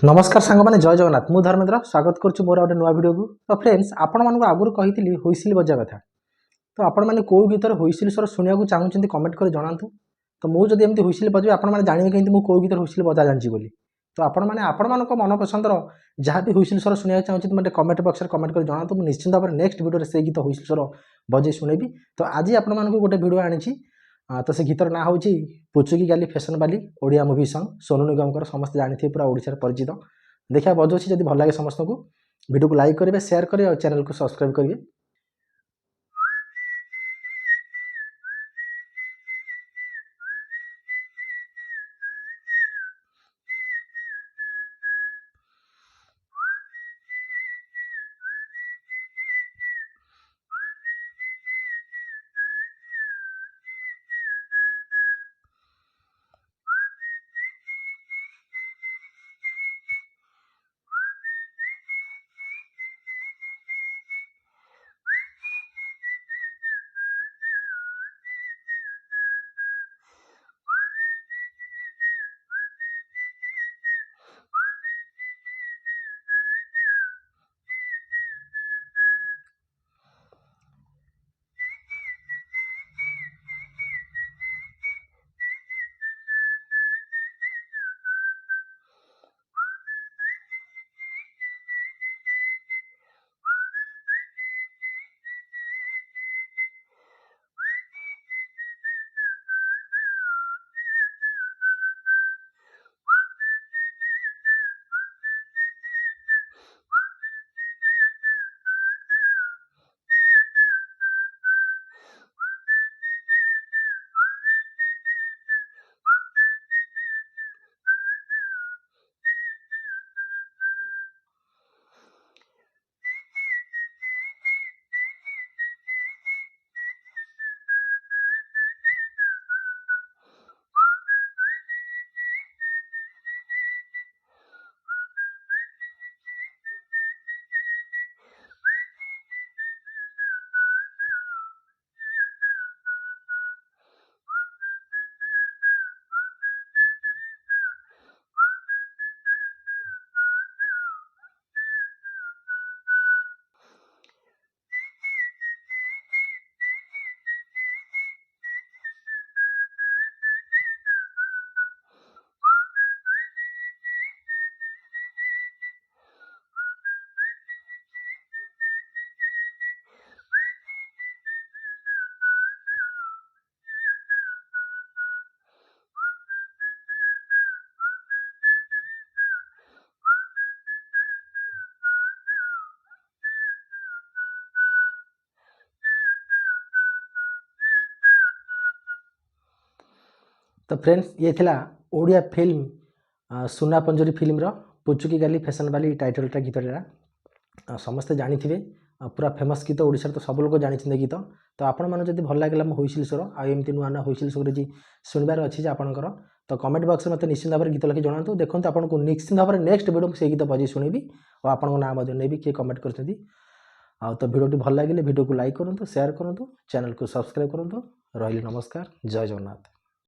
नमस्कार सांग मैंने जय जगन्नाथ मु धर्मेंद्र स्वागत करुच्ची मोर गोटे नुआ वीडियो को। तो फ्रेंड्स आपण मानक आगुरी कही हुइसिल बजा कथा तो आपण मैंने कौ गीतर हुइसिल स्वर शुणा चाहूँ कमेंट कर जनातु। तो मुझे एमती हुइसिल बजे आपने जानवे कहीं मुझे कौ गीतर हुइसिल बजा जानची बोली। तो आपण मैंने मन पसंद जहाँ भी हुइसिल स्वर शुणा चाहूँ मतलब कमेंट बक्स में कमेंट कर जनातु। मुझे निश्चिंत भाव में नेक्स्ट वीडियो से गीत हुइसिल स्वर बजे शुणेबी। तो आज आपण मानक गोटे वीडियो आनी तो से गीतर ना हूँ पुचुकी गाली फैशन बाली ओडिया मुवी सॉन्ग सोनू निगम समस्त जानी पूरा ओडिशा परिचित। देखिए बजाऊँ जब भल लगे समस्त को वीडियो को लाइक करेंगे शेयर करेंगे और चैनल को सब्सक्राइब करेंगे। तो फ्रेंड्स ये थिला ओडिया फिल्म सुना पंजरी फिल्म रो पुचुकी गाली फैशन वाली टाइटलटा गीतटा समस्ते जानी थे पूरा फेमस गीत ओडिशा तो सब लोग जानी गीत। तो आपण मैंने जब भल लगे हुइसिल स्वर आमती नुआ नुआ हुइसिल स्वर जी शुणबार अच्छी आपंकर तो कमेंट बॉक्स में मत निश्चित भाव में गीत लिखि जनातु। देखो आपको निश्चित भाव में नेक्स्ट वीडियो से गीत बजे शुणेबी और आपको नाम नेबी किए कमेंट कर। तो वीडियो भल लगे वीडियो को लाइक करूँ शेयर करूँ चैनल को सब्सक्राइब करूँ। रही नमस्कार जय जगन्नाथ।